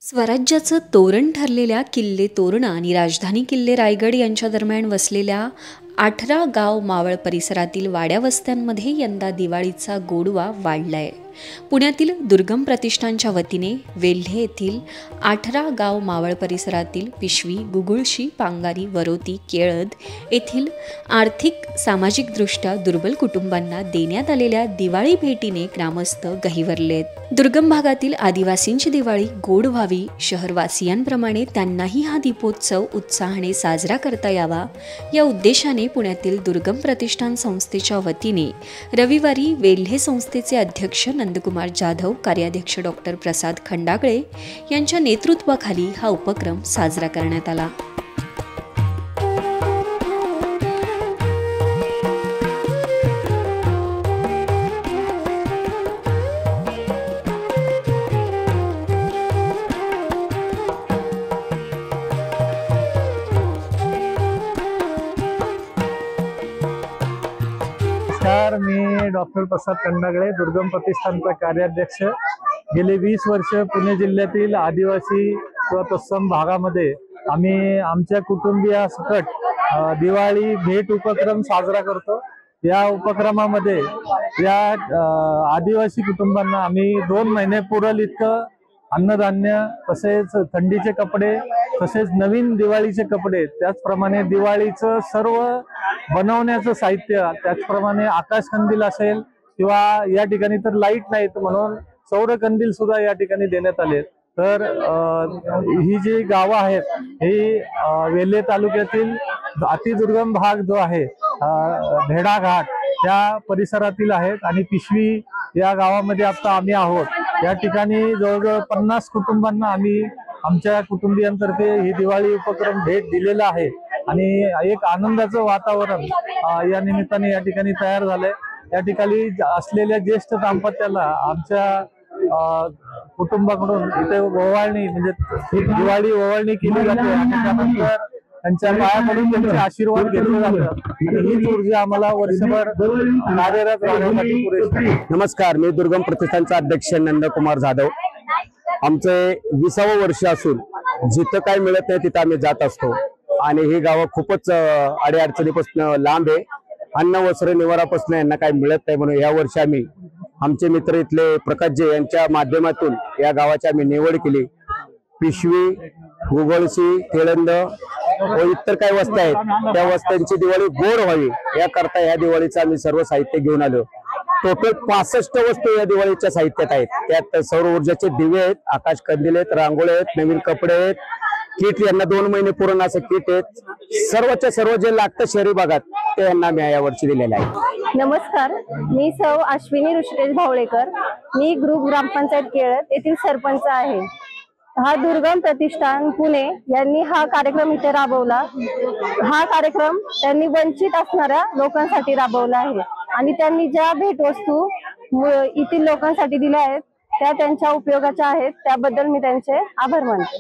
स्वराज्याचं तोरण ठरलेल्या किल्ले तोरणा आणि राजधानी किल्ले रायगड यांच्या दरम्यान वसलेल्या 18 गाव मावळ परिसरातील वाड्या वस्त्यांमध्ये यंदा दिवाळीचा गोडवा वाढलाय। पुण्यातील दुर्गम प्रतिष्ठानच्या वतीने वेल्हे येथील 18 गाव मावळ परिसरातील पिशवी, गुगुळशी, पांगारी, वरोती, केळद येथील आर्थिक सामाजिकदृष्ट्या दुर्बल कुटुंबांना देण्यात आलेल्या दिवाळी भेटीने ग्रामस्थ गहिवरलेत। दुर्गम भागातील आदिवासींची दिवाळी गोड व्हावी, शहरवासियांप्रमाणे त्यांनाही हा दीपोत्सव उत्साहाने साजरा करता यावा या उद्देशाने पुण्यातील दुर्गम प्रतिष्ठान संस्थेच्या वतीने रविवारी वेल्हे संस्थेचे अध्यक्ष नंदकुमार जाधव, कार्याध्यक्ष डॉक्टर प्रसाद खंडागळे यांच्या नेतृत्वाखाली हा उपक्रम साजरा करण्यात आला। नमस्कार, मी डॉक्टर प्रसाद खंडागळे, दुर्गम प्रतिष्ठानचा कार्याध्यक्ष। गेली 20 वर्ष पुणे जिल्ह्यातील आदिवासी किंवा तत्सम भागामध्ये आम्ही आमच्या कुटुंबियासकट दिवाळी भेट उपक्रम साजरा करतो। या उपक्रमामध्ये या आदिवासी कुटुंबांना आम्ही 2 महिने पुरेल इतकं अन्नधान्य, तसेच थंडीचे कपडे, तसेच नवीन दिवाळीचे कपडे, त्याचप्रमाणे दिवाळीचं सर्व बनवण्याचं साहित्य, त्याचप्रमाणे आकाश कंदील असेल किंवा या ठिकाणी तर लाईट नाहीत म्हणून सौर कंदील सुद्धा या ठिकाणी देण्यात आले। तर ही जी गावं आहेत ही वेल्हे तालुक्यातील अतिदुर्गम भाग जो आहे भेडाघाट त्या परिसरातील आहेत आणि पिशवी या गावामध्ये आता आम्ही आहोत। या ठिकाणी जवळजवळ 50 कुटुंबांना आम्ही आमच्या कुटुंबियांतर्फे ही दिवाळी उपक्रम भेट दिलेला आहे आणि एक आनंदाचं वातावरण या निमित्ताने या ठिकाणी तयार झालंय। या ठिकाणी असलेल्या ज्येष्ठ दाम्पत्याला आमच्या कुटुंबाकडून इथे ओवाळणी म्हणजे दिवाळी ओवाळणी केली जाते आणि त्यानंतर त्यांच्या पायाकडून त्यांचे आशीर्वाद घेतले जातात आणि हीच ऊर्जा आम्हाला वर्षभर कार्यरत राहण्यासाठी पुरेशी आहे। नमस्कार, मी दुर्गम प्रतिष्ठानचा अध्यक्ष नंदकुमार जाधव। आमचे 20वे वर्ष असून जिथं काय मिळत नाही तिथं आम्ही जात असतो आणि ही गावं खूपच अडीअडचणीपासून लांब आहे। अन्न, वस्त्र, निवारापासून यांना काही मिळत नाही म्हणून या वर्षी आम्ही आमचे मित्र इथले प्रकाशजी यांच्या माध्यमातून या गावाची आम्ही निवड केली। पिशवी, गुगळशी, केळंद व इतर काही वस्त्या आहेत त्या वस्त्यांची दिवाळी गोड व्हावी याकरता या दिवाळीचं आम्ही सर्व साहित्य घेऊन आलो। टोटल 65 वस्तू या दिवाळीच्या साहित्यात आहेत। त्यात सौर ऊर्जाचे दिवे आहेत, आकाश कंदील आहेत, रांगोळ्या आहेत, नवीन कपडे आहेत, किट यांना 2 महिने पूर्ण असं किट आहेत। सर्वच्या सर्व जे लागतं शहरी भागात ते यांना मी या वर्षी दिलेलं आहे। नमस्कार, मी सौ अश्विनी ऋषिकेश भावळेकर, मी ग्रुप ग्रामपंचायत केळद येथील सरपंच आहे। हा दुर्गम प्रतिष्ठान पुणे यांनी हा कार्यक्रम इथे राबवला। हा कार्यक्रम त्यांनी वंचित असणाऱ्या लोकांसाठी राबवला आहे आणि त्यांनी ज्या भेटवस्तू येथील लोकांसाठी दिल्या आहेत त्या त्यांच्या उपयोगाच्या आहेत, त्याबद्दल मी त्यांचे आभार मानते।